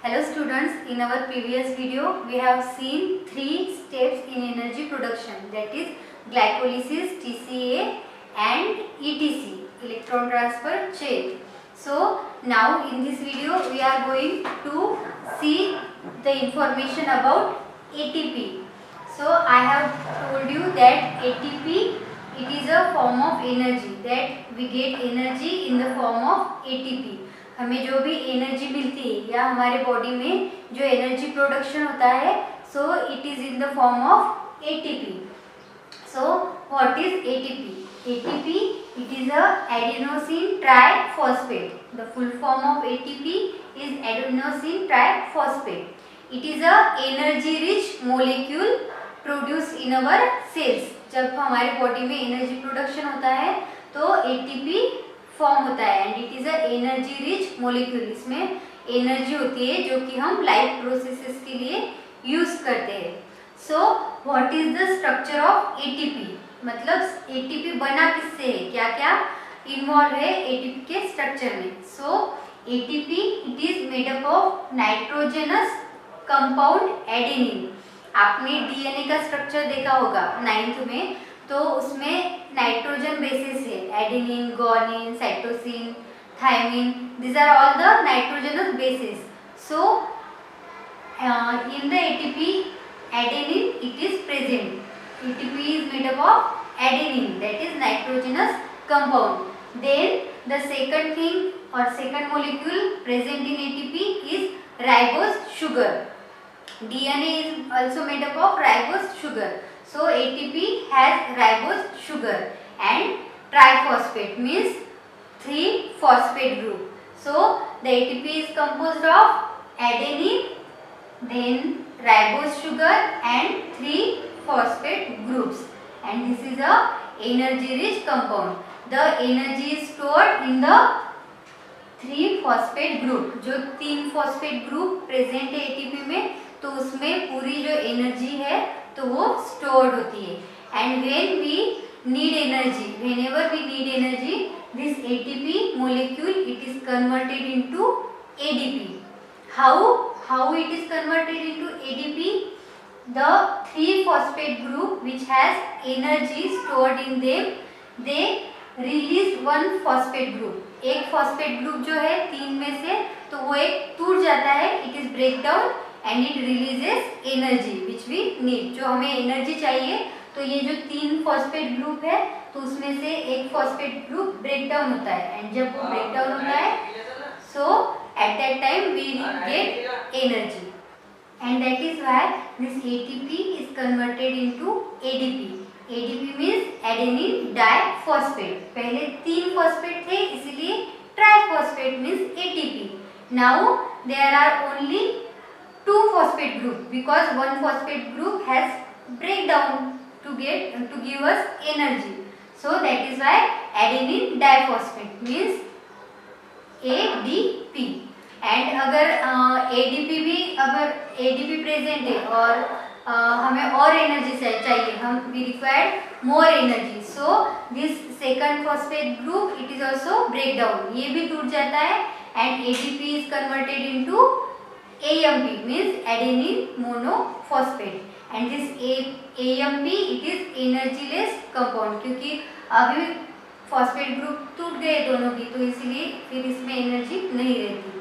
Hello students, in our previous video we have seen three steps in energy production, that is glycolysis, TCA and ETC, electron transfer chain. So now in this video we are going to see the information about ATP. So I have told you that ATP, it is a form of energy, that we get energy in the form of ATP. हमें जो भी energy मिलती है या हमारे body में जो energy production होता है, so it is in the form of ATP. So what is ATP? ATP it is a adenosine triphosphate. The full form of ATP is adenosine triphosphate. It is a energy rich molecule produce in our cells. जब हमारे body में energy production होता है तो ATP form होता है and it is a energy rich molecule. इसमें energy होती है जो कि हम लाइफ प्रोसेसेस के लिए यूज करते हैं. सो what is the structure of ATP? मतलब एटीपी बना किससे है, क्या क्या इन्वॉल्व है एटीपी के स्ट्रक्चर में. So ATP it is made up of nitrogenous compound adenine. आपने डीएनए का स्ट्रक्चर देखा होगा 9th में, तो उसमें नाइट्रोजन बेसिस है, adenine, guanine, cytosine, thymine, these are all the nitrogenous bases. So in the ATP, adenine it is present. ATP is made up of adenine, that is nitrogenous compound. Then the second thing or second molecule present in ATP is ribose sugar. DNA is also made up of ribose sugar. So ATP has ribose sugar and triphosphate means 3 phosphate group. So the ATP is composed of adenine, then ribose sugar and 3 phosphate groups, and this is a energy rich compound. The energy is stored in the 3 phosphate group. जो 3 phosphate group present है ATP में, तो उसमें पूरी जो energy है तो वो स्टोर्ड होती है. And when we need energy, whenever we need energy, this ATP molecule it is converted into ADP. How it is converted into ADP? The 3 phosphate group which has energy stored in them, they release 1 phosphate group. एक phosphate group जो है 3 में से, तो वो एक टूट जाता है, it is break down and it releases energy which we need. जो हमें एनर्जी चाहिए, तो ये जो 3 फॉस्फेट ग्रुप है, तो उसमें से एक फॉस्फेट ग्रुप ब्रेक डाउन होता है, एंड जब वो ब्रेक डाउन होता है, so at that time we get energy, and that is why this ATP is converted into ADP. ADP means adenine diphosphate. पहले 3 फॉस्फेट थे, इसीलिए triphosphate means ATP. Now there are only 2 phosphate group because 1 phosphate group has break down to give us energy. So that is why adenine diphosphate means ADP. and अगर ADP भी अगर ADP present है और हमें और energy चाहिए, हम we require more energy. So this second phosphate group it is also break down, ये भी टूट जाता है and ADP is converted into AMP means adenine monophosphate, and this AMP it is energyless compound. क्योंकि अभी phosphate group टूट गए दोनों की, तो इसीलिए फिर इसमें एनर्जी नहीं रहती.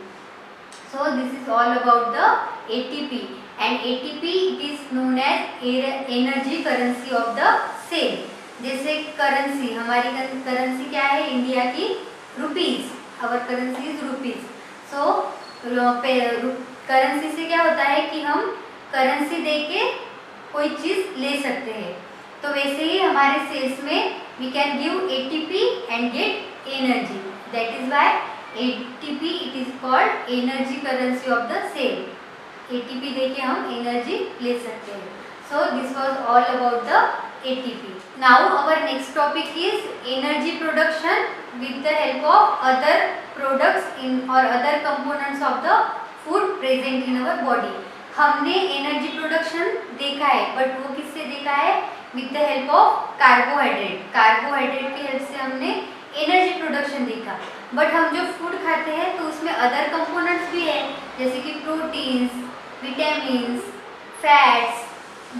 So this is all about the ATP, and ATP it is known as energy currency of the cell. जैसे करेंसी, हमारी करेंसी क्या है इंडिया की? Rupees. our currency is rupees. So currency से क्या होता है कि हम करेंसी दे के कोई चीज़ ले सकते हैं. तो वैसे ही हमारे सेल्स में we can give ATP and get energy. That is why ATP it is called energy currency of the cell. ATP दे के हम एनर्जी ले सकते हैं. So this was all about the ATP. Now our next topic is energy production with the help of other products in और other components of the food present in our body. हमने energy production देखा है, but वो किससे देखा है? With the help of carbohydrate. Carbohydrate की help से हमने एनर्जी प्रोडक्शन देखा। बट हम जो फूड खाते हैं तो उसमें अदर कंपोनेंट्स भी है, जैसे कि proteins, vitamins, fats,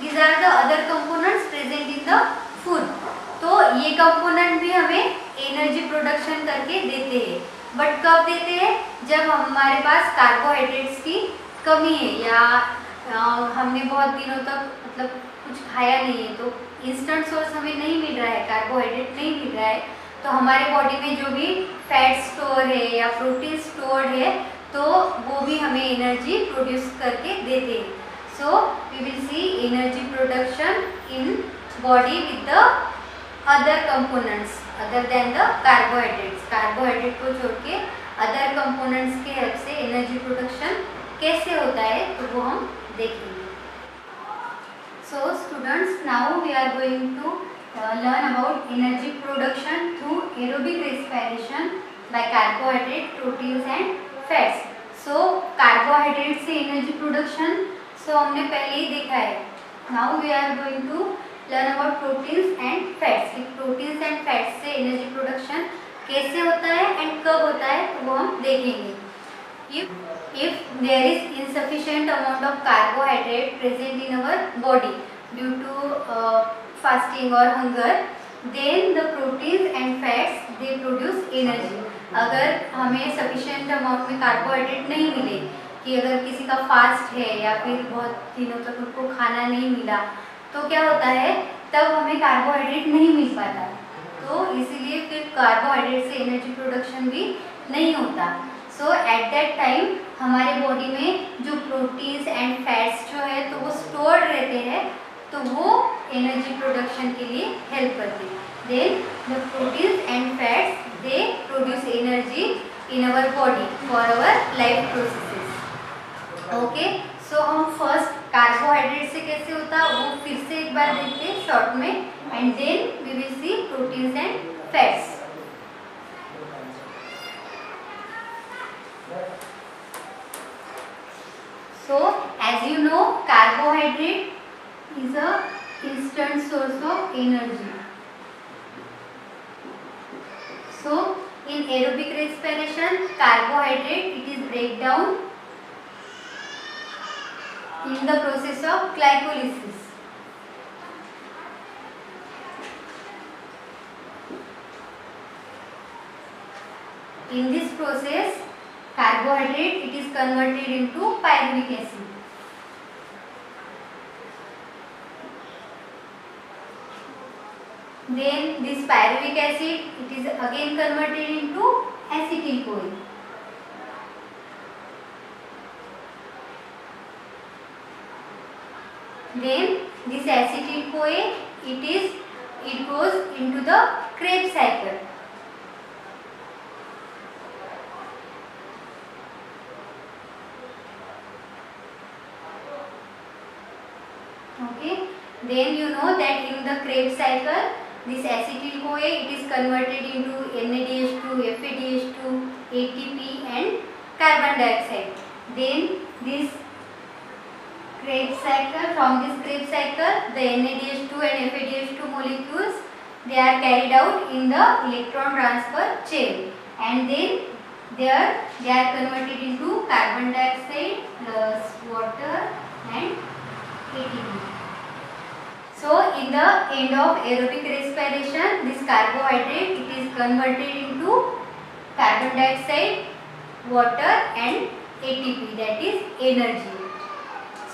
these are the other components present in the food. तो ये कंपोनेंट भी हमें एनर्जी प्रोडक्शन करके देते हैं। बट कब देते हैं? जब हमारे पास कार्बोहाइड्रेट्स की कमी है या हमने बहुत दिनों तक मतलब कुछ खाया नहीं है, तो इंस्टेंट सोर्स हमें नहीं मिल रहा है, कार्बोहाइड्रेट नहीं मिल रहा है, तो हमारे बॉडी में जो भी फैट स्टोर है या प्रोटीन स्टोर है तो वो भी हमें एनर्जी प्रोड्यूस करके देते हैं। So we will see energy production in body with the other components other than the carbohydrates. Carbohydrate को छोड़ के अदर कंपोनेंट्स के हेल्प से एनर्जी प्रोडक्शन कैसे होता है तो वो हम देखेंगे। So students, now we are going to learn about energy production through aerobic respiration by carbohydrate, proteins and fats. So carbohydrate से energy production हमने पहले ही देखा है। Now we are going to learn about proteins and fats. Proteins and fats से energy production कैसे होता है and कब होता है तो वो हम देखेंगे। If there is insufficient amount of carbohydrate present in our body due to fasting or hunger, then the proteins and fats they produce energy. अगर हमें sufficient amount में कार्बोहाइड्रेट नहीं मिले, कि अगर किसी का फास्ट है या फिर बहुत दिनों तक उनको खाना नहीं मिला तो क्या होता है, तब हमें कार्बोहाइड्रेट नहीं मिल पाता, तो इसीलिए फिर कार्बोहाइड्रेट से एनर्जी प्रोडक्शन भी नहीं होता। सो एट दैट टाइम हमारे बॉडी में जो प्रोटीन्स एंड फैट्स जो है तो वो स्टोर रहते हैं, तो वो एनर्जी प्रोडक्शन के लिए हेल्प करते हैं। Then the proteins and fats they produce energy in our body for our life processes. Okay, so हम फर्स्ट कार्बोहाइड्रेट से कैसे होता है वो फिर से एक बार देखते हैं शॉर्ट में, and then we will see proteins and fats. So as you know, carbohydrate is a instant source of energy. So in aerobic respiration, carbohydrate it is break down in the process of glycolysis. In this process, carbohydrate it is converted into pyruvic acid. Then this pyruvic acid it is again converted into acetyl CoA. Then this acetyl CoA it goes into the Krebs cycle. Okay, then you know that in the Krebs cycle this acetyl CoA it is converted into NADH2, FADH2, ATP and carbon dioxide. Then this Krebs cycle, from this Krebs cycle the NADH2 and FADH2 molecules they are carried out in the electron transfer chain, and then there they are converted into carbon dioxide plus water and ATP. So in the end of aerobic respiration, this carbohydrate it is converted into carbon dioxide, water and ATP, that is energy.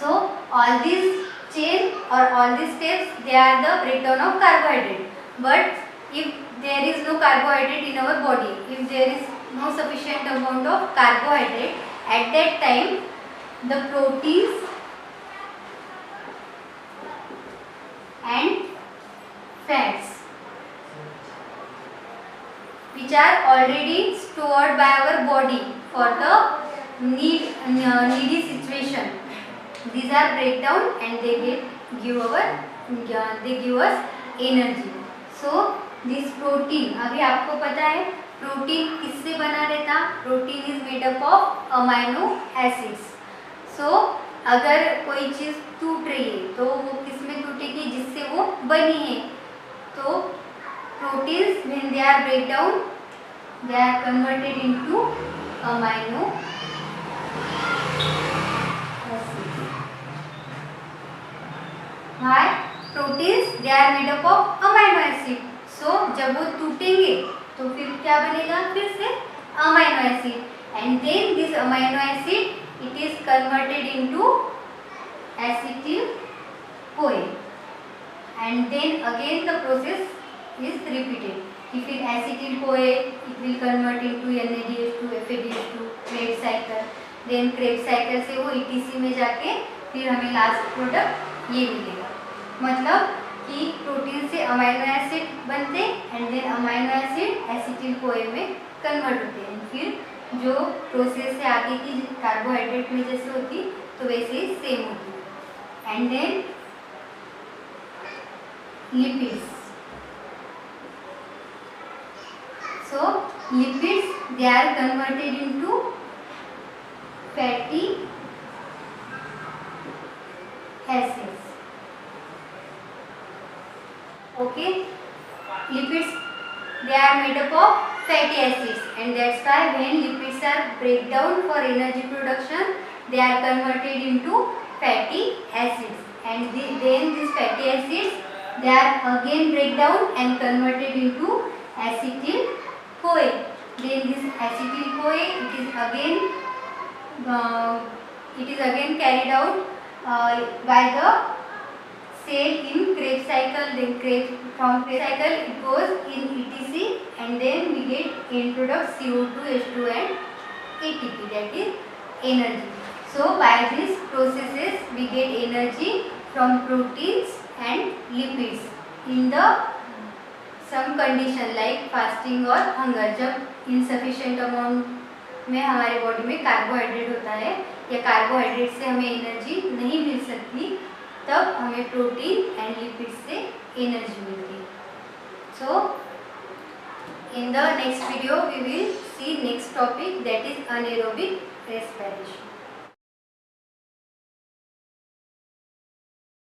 So all these chain or all these steps they are the breakdown of carbohydrate. But if there is no carbohydrate in our body, if there is no sufficient amount of carbohydrate, at that time the proteins and fats which are already stored by our body for the needy situation, these are break down and they give us energy. So this protein, अभी आपको पता है protein किससे बना रहता, protein is made up of amino acids. So अगर कोई चीज़ टूट रही है तो वो किस में टूट टूटेगी जिससे वो बनी है। तो proteins when they are break down they are converted into amino acid. Why? Proteins they are made up of amino acid. So जब वो टूटेंगे तो फिर क्या बनेगा? फिर से amino acid, and then this amino acid it is converted into acetyl CoA, and then again the process is repeated कि फिर acetyl CoA it will convert into NADH2 FADH2 Krebs cycle, then Krebs cycle से वो ETC में जाके फिर हमें last product ये मिलेगा। मतलब कि प्रोटीन से अमाइनो एसिड बनते and then amino acid acetyl CoA में कन्वर्ट होते हैं। फिर जो प्रोसेस है आगे की कार्बोहाइड्रेट में जैसे होती तो वैसे ही सेम होती। And then lipids, so lipids they are converted into fatty acids. Okay, lipids they are made up of fatty acids, and that's why when lipids are break down for energy production they are converted into fatty acids, and then these fatty acids they are again break down and converted into acetyl CoA. Then this acetyl CoA it is again carried out by the cell in Krebs cycle, then from Krebs cycle it goes in ETC, and then we get end product CO2, H2 and ATP, that is energy. So by these processes we get energy from proteins and lipids in the some condition like fasting or hunger। जब insufficient amount में हमारे body में carbohydrate होता है या carbohydrate से हमें energy नहीं मिल सकती तब हमें प्रोटीन एंड लिपिड से एनर्जी मिलती है। So in the next video we will see next topic that is anaerobic respiration.